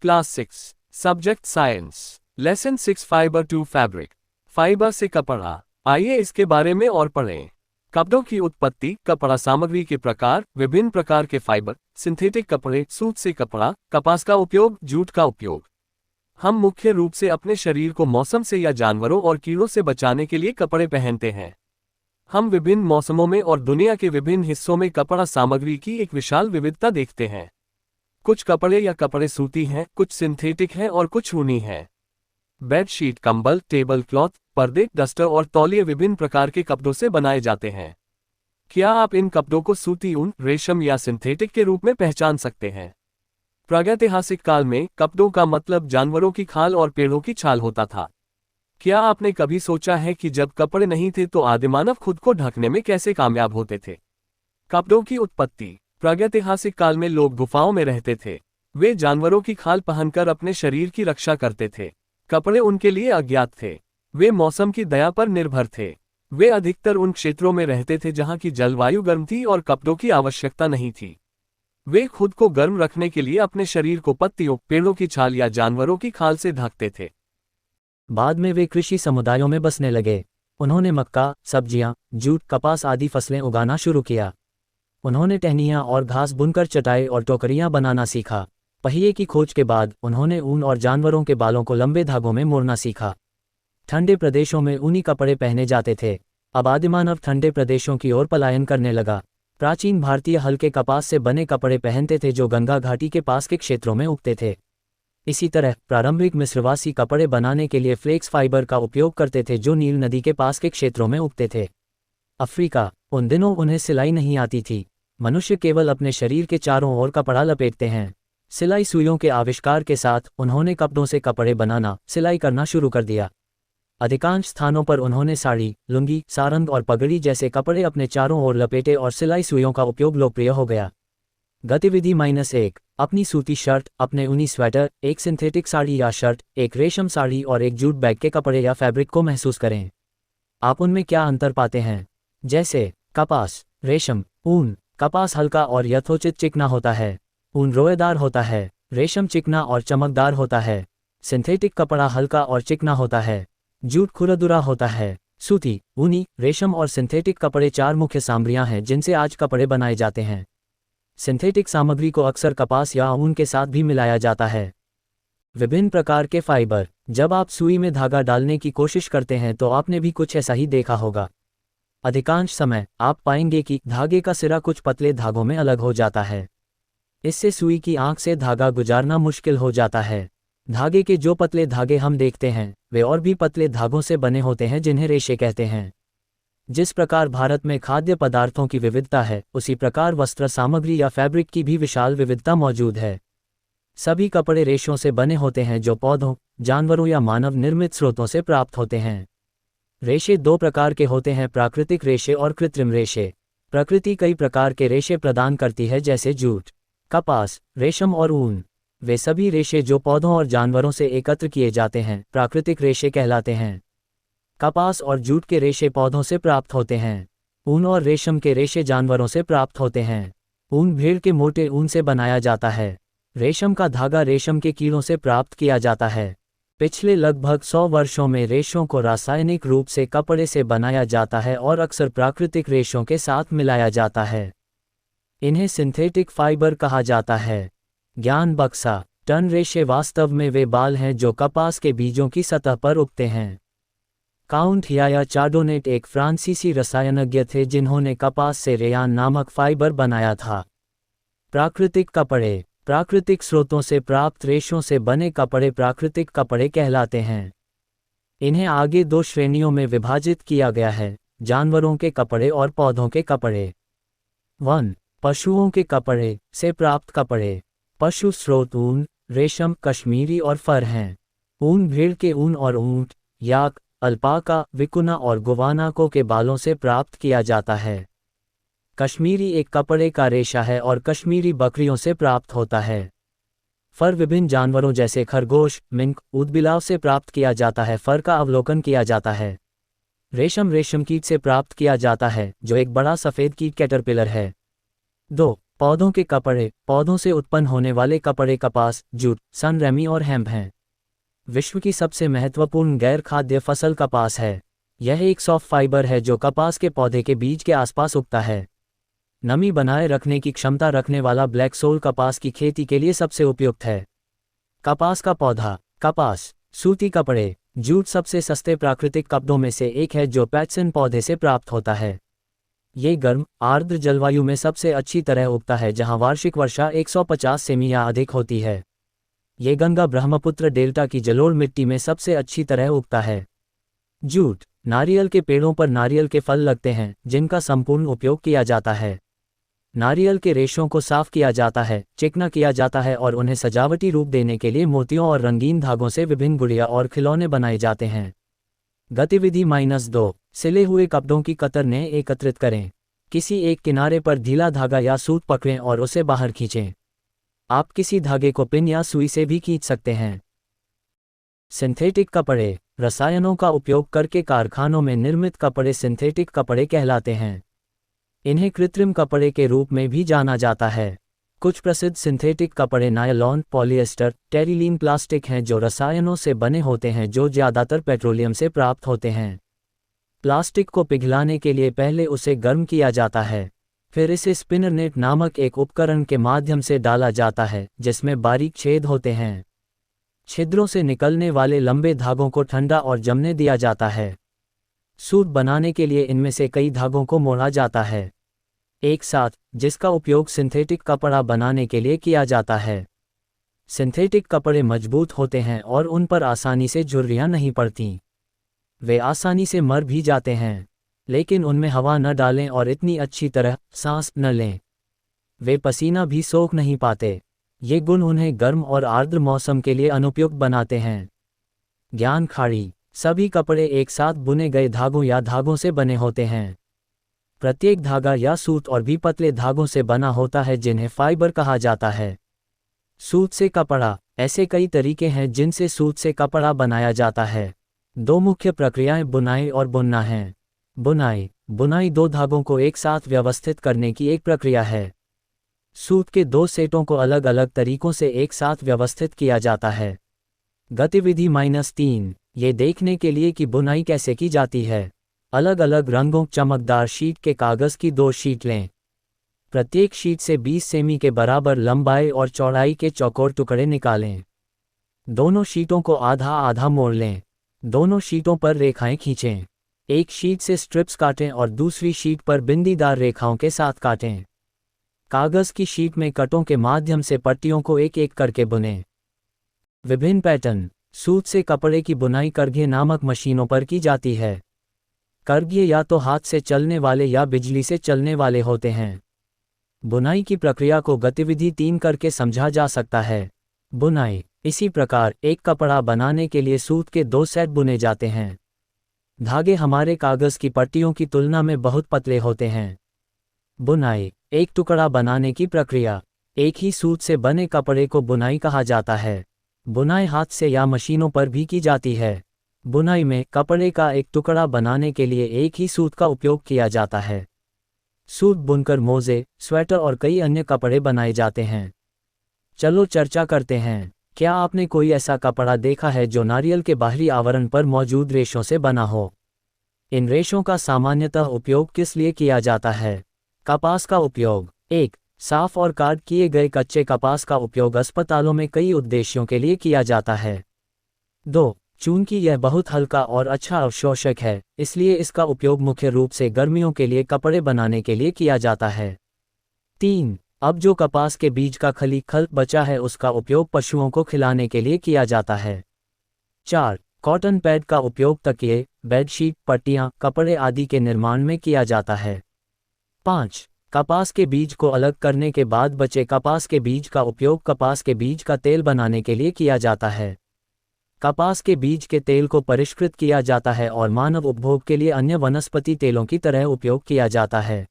Class 6 subject science lesson 6 fibre to fabric fibre से कपड़ा। आइए इसके बारे में और पढ़ें। कपड़ों की उत्पत्ति, कपड़ा सामग्री के प्रकार, विभिन्न प्रकार के फाइबर, सिंथेटिक कपड़े, सूत से कपड़ा, कपास का उपयोग, जूट का उपयोग। हम मुख्य रूप से अपने शरीर को मौसम से या जानवरों और कीड़ों से बचाने के लिए कपड़े पहनते हैं। हम विभिन्न मौसमों में और दुनिया के विभिन्न हिस्सों में कपड़ा सामग्री की एक विशाल विविधता देखते हैं। कुछ कपड़े या कपड़े सूती हैं, कुछ सिंथेटिक हैं और कुछ ऊनी हैं। बेडशीट, कंबल, टेबल क्लॉथ, पर्दे, डस्टर और तौलिए विभिन्न प्रकार के कपड़ों से बनाए जाते हैं। क्या आप इन कपड़ों को सूती, ऊन, रेशम या सिंथेटिक के रूप में पहचान सकते हैं? प्रागैतिहासिक काल में कपड़ों का मतलब जानवरों की खाल और पेड़ों की छाल होता था। क्या आपने कभी सोचा है कि जब कपड़े नहीं थे तो आदिमानव खुद को ढकने में कैसे कामयाब होते थे? कपड़ों की उत्पत्ति। प्रागैतिहासिक काल में लोग गुफाओं में रहते थे। वे जानवरों की खाल पहनकर अपने शरीर की रक्षा करते थे। कपड़े उनके लिए अज्ञात थे। वे मौसम की दया पर निर्भर थे। वे अधिकतर उन क्षेत्रों में रहते थे जहां की जलवायु गर्म थी और कपड़ों की आवश्यकता नहीं थी। वे खुद को गर्म रखने के लिए अपने शरीर को पत्तियों, पेड़ों की छाल या जानवरों की खाल से ढकते थे। बाद में वे कृषि समुदायों में बसने लगे। उन्होंने मक्का, सब्जियां, जूट, कपास आदि फसलें उगाना शुरू किया। उन्होंने टहनियां और घास बुनकर चटाई और टोकरियां बनाना सीखा। पहिए की खोज के बाद उन्होंने ऊन और जानवरों के बालों को लंबे धागों में मोड़ना सीखा। ठंडे प्रदेशों में ऊनी कपड़े पहने जाते थे। अब आदिमानव ठंडे प्रदेशों की ओर पलायन करने लगा। प्राचीन भारतीय हल्के कपास से बने कपड़े पहनते थे जो गंगा घाटी के पास के क्षेत्रों में उगते थे। इसी तरह प्रारंभिक मिस्रवासी कपड़े बनाने के लिए फ्लेक्स फाइबर का उपयोग करते थे जो नील नदी के पास के क्षेत्रों में उगते थे। अफ्रीका। उन दिनों उन्हें सिलाई नहीं आती थी। मनुष्य केवल अपने शरीर के चारों ओर कपड़ा लपेटते हैं। सिलाई सुइयों के आविष्कार के साथ उन्होंने कपड़ों से कपड़े बनाना, सिलाई करना शुरू कर दिया। अधिकांश स्थानों पर उन्होंने साड़ी, लुंगी, सारंग और पगड़ी जैसे कपड़े अपने चारों ओर लपेटे और सिलाई सुइयों का उपयोग लोकप्रिय हो गया। गतिविधि -1। अपनी सूती शर्ट, अपने ऊनी स्वेटर, एक सिंथेटिक साड़ी या शर्ट, एक रेशम साड़ी और एक जूट बैग के कपड़े या फैब्रिक को महसूस करें। आप उनमें क्या अंतर पाते हैं? जैसे कपास, रेशम, ऊन। कपास हल्का और यथोचित चिकना होता है। ऊन रोएदार होता है। रेशम चिकना और चमकदार होता है। सिंथेटिक कपड़ा हल्का और चिकना होता है। जूट खुरदुरा होता है। सूती, ऊनी, रेशम और सिंथेटिक कपड़े चार मुख्य सामग्रियां हैं जिनसे आज कपड़े बनाए जाते हैं। सिंथेटिक सामग्री को अक्सर कपास या ऊन के साथ भी मिलाया जाता है। विभिन्न प्रकार के फाइबर। जब आप सुई में धागा डालने की कोशिश करते हैं तो आपने भी कुछ ऐसा ही देखा होगा। अधिकांश समय आप पाएंगे कि धागे का सिरा कुछ पतले धागों में अलग हो जाता है। इससे सुई की आंख से धागा गुजारना मुश्किल हो जाता है। धागे के जो पतले धागे हम देखते हैं वे और भी पतले धागों से बने होते हैं जिन्हें रेशे कहते हैं। जिस प्रकार भारत में खाद्य पदार्थों की विविधता है, उसी प्रकार वस्त्र सामग्री या फैब्रिक की भी विशाल विविधता मौजूद है। सभी कपड़े रेशों से बने होते हैं जो पौधों, जानवरों या मानव निर्मित स्रोतों से प्राप्त होते हैं। रेशे दो प्रकार के होते हैं, प्राकृतिक रेशे और कृत्रिम रेशे। प्रकृति कई प्रकार के रेशे प्रदान करती है जैसे जूट, कपास, रेशम और ऊन। वे सभी रेशे जो पौधों और जानवरों से एकत्र किए जाते हैं प्राकृतिक रेशे कहलाते हैं। कपास और जूट के रेशे पौधों से प्राप्त होते हैं। ऊन और रेशम के रेशे जानवरों से प्राप्त होते हैं। ऊन भेड़ के मोटे ऊन से बनाया जाता है। रेशम का धागा रेशम के कीड़ों से प्राप्त किया जाता है। पिछले लगभग 100 वर्षों में रेशों को रासायनिक रूप से कपड़े से बनाया जाता है और अक्सर प्राकृतिक रेशों के साथ मिलाया जाता है। इन्हें सिंथेटिक फाइबर कहा जाता है। ज्ञान बक्सा। टन रेशे वास्तव में वे बाल हैं जो कपास के बीजों की सतह पर उगते हैं। काउंट या चार्डोनेट एक फ्रांसीसी रसायनज्ञ थे जिन्होंने कपास से रेयान नामक फाइबर बनाया था। प्राकृतिक कपड़े। प्राकृतिक स्रोतों से प्राप्त रेशों से बने कपड़े प्राकृतिक कपड़े कहलाते हैं। इन्हें आगे दो श्रेणियों में विभाजित किया गया है, जानवरों के कपड़े और पौधों के कपड़े। 1. पशुओं के कपड़े से प्राप्त कपड़े। पशु स्रोत ऊन, रेशम, कश्मीरी और फर हैं। ऊन भेड़ के ऊन और ऊंट, याक, अल्पाका, विकुना और गुवानाको के बालों से प्राप्त किया जाता है। कश्मीरी एक कपड़े का रेशा है और कश्मीरी बकरियों से प्राप्त होता है। फर विभिन्न जानवरों जैसे खरगोश, मिंक, ऊदबिलाव से प्राप्त किया जाता है। फर का अवलोकन किया जाता है। रेशम रेशम कीट से प्राप्त किया जाता है जो एक बड़ा सफ़ेद कीट कैटरपिलर है। 2. पौधों के कपड़े, पौधों से उत्पन्न होने वाले कपड़े कपास, जूट, सन रेमी और हेम्प हैं। विश्व की सबसे महत्वपूर्ण गैर खाद्य फसल कपास है। यह एक सॉफ्ट फाइबर है जो कपास के पौधे के बीज के आसपास उगता है। नमी बनाए रखने की क्षमता रखने वाला ब्लैक सोल कपास की खेती के लिए सबसे उपयुक्त है। कपास का पौधा। कपास, सूती कपड़े, जूट सबसे सस्ते प्राकृतिक कपड़ों में से एक है जो पैटसन पौधे से प्राप्त होता है। ये गर्म, आर्द्र जलवायु में सबसे अच्छी तरह उगता है जहां वार्षिक वर्षा 150 सेमी या अधिक होती है। ये गंगा ब्रह्मपुत्र डेल्टा की जलोढ़ मिट्टी में सबसे अच्छी तरह उगता है। जूट, नारियल के पेड़ों पर नारियल के फल लगते हैं जिनका संपूर्ण उपयोग किया जाता है। नारियल के रेशों को साफ किया जाता है, चिकना किया जाता है और उन्हें सजावटी रूप देने के लिए मोतियों और रंगीन धागों से विभिन्न गुड़िया और खिलौने बनाए जाते हैं। गतिविधि -2, सिले हुए कपड़ों की कतरनें एकत्रित करें। किसी एक किनारे पर ढीला धागा या सूत पकड़ें और उसे बाहर खींचें। आप किसी धागे को पिन या सुई से भी खींच सकते हैं। सिंथेटिक कपड़े, रसायनों का उपयोग करके कारखानों में निर्मित कपड़े सिंथेटिक कपड़े कहलाते हैं। इन्हें कृत्रिम कपड़े के रूप में भी जाना जाता है। कुछ प्रसिद्ध सिंथेटिक कपड़े नायलॉन, पॉलिएस्टर, टेरिलीन प्लास्टिक हैं जो रसायनों से बने होते हैं जो ज़्यादातर पेट्रोलियम से प्राप्त होते हैं। प्लास्टिक को पिघलाने के लिए पहले उसे गर्म किया जाता है, फिर इसे स्पिनर नेट नामक एक उपकरण के माध्यम से डाला जाता है जिसमें बारीक छेद होते हैं। छिद्रों से निकलने वाले लंबे धागों को ठंडा और जमने दिया जाता है। सूत बनाने के लिए इनमें से कई धागों को मोड़ा जाता है एक साथ, जिसका उपयोग सिंथेटिक कपड़ा बनाने के लिए किया जाता है। सिंथेटिक कपड़े मजबूत होते हैं और उन पर आसानी से झुर्रियां नहीं पड़ती। वे आसानी से मर भी जाते हैं, लेकिन उनमें हवा न डालें और इतनी अच्छी तरह सांस न लें। वे पसीना भी सोख नहीं पाते। ये गुण उन्हें गर्म और आर्द्र मौसम के लिए अनुपयुक्त बनाते हैं। ज्ञान खाड़ी, सभी कपड़े एक साथ बुने गए धागों या धागों से बने होते हैं। प्रत्येक धागा या सूत और भी पतले धागों से बना होता है जिन्हें फाइबर कहा जाता है। सूत से कपड़ा, ऐसे कई तरीके हैं जिनसे सूत से कपड़ा बनाया जाता है। दो मुख्य प्रक्रियाएं बुनाई और बुनना हैं। बुनाई दो धागों को एक साथ व्यवस्थित करने की एक प्रक्रिया है। सूत के दो सेटों को अलग अलग तरीकों से एक साथ व्यवस्थित किया जाता है। गतिविधि -3, ये देखने के लिए कि बुनाई कैसे की जाती है। अलग अलग रंगों चमकदार शीट के कागज़ की 2 शीट लें। प्रत्येक शीट से 20 सेमी के बराबर लंबाई और चौड़ाई के चौकोर टुकड़े निकालें। दोनों शीटों को आधा आधा मोड़ लें। दोनों शीटों पर रेखाएं खींचें। एक शीट से स्ट्रिप्स काटें और दूसरी शीट पर बिंदीदार रेखाओं के साथ काटें। कागज़ की शीट में कटों के माध्यम से पट्टियों को एक एक करके बुनें। विभिन्न पैटर्न। सूत से कपड़े की बुनाई करघे नामक मशीनों पर की जाती है। करघे या तो हाथ से चलने वाले या बिजली से चलने वाले होते हैं। बुनाई की प्रक्रिया को गतिविधि 3 करके समझा जा सकता है। बुनाई। इसी प्रकार एक कपड़ा बनाने के लिए सूत के 2 सेट बुने जाते हैं। धागे हमारे कागज़ की पट्टियों की तुलना में बहुत पतले होते हैं। बुनाई। एक टुकड़ा बनाने की प्रक्रिया। एक ही सूत से बने कपड़े को बुनाई कहा जाता है। बुनाई हाथ से या मशीनों पर भी की जाती है। बुनाई में कपड़े का एक टुकड़ा बनाने के लिए एक ही सूत का उपयोग किया जाता है। सूत बुनकर मोजे, स्वेटर और कई अन्य कपड़े बनाए जाते हैं। चलो चर्चा करते हैं। क्या आपने कोई ऐसा कपड़ा देखा है जो नारियल के बाहरी आवरण पर मौजूद रेशों से बना हो? इन रेशों का सामान्यतः उपयोग किस लिए किया जाता है? कपास का उपयोग। 1. साफ और काट किए गए कच्चे कपास का उपयोग अस्पतालों में कई उद्देश्यों के लिए किया जाता है। 2. चूंकि यह बहुत हल्का और अच्छा अवशोषक है, इसलिए इसका उपयोग मुख्य रूप से गर्मियों के लिए कपड़े बनाने के लिए किया जाता है। 3. अब जो कपास के बीज का खल बचा है उसका उपयोग पशुओं को खिलाने के लिए किया जाता है। 4. कॉटन पैड का उपयोग तकिए, बेडशीट, पट्टियाँ, कपड़े आदि के निर्माण में किया जाता है। 5. कपास के बीज को अलग करने के बाद बचे कपास के बीज का उपयोग कपास के बीज का तेल बनाने के लिए किया जाता है। कपास के बीज के तेल को परिष्कृत किया जाता है और मानव उपभोग के लिए अन्य वनस्पति तेलों की तरह उपयोग किया जाता है।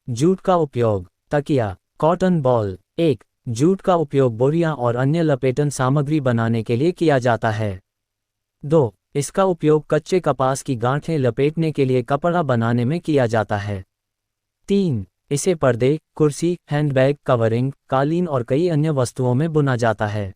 जूट का उपयोग। तकिया, कॉटन बॉल। 1. जूट का उपयोग बोरियां और अन्य लपेटन सामग्री बनाने के लिए किया जाता है। 2. इसका उपयोग कच्चे कपास की गांठें लपेटने के लिए कपड़ा बनाने में किया जाता है। 3. इसे पर्दे, कुर्सी, हैंडबैग, कवरिंग, कालीन और कई अन्य वस्तुओं में बुना जाता है।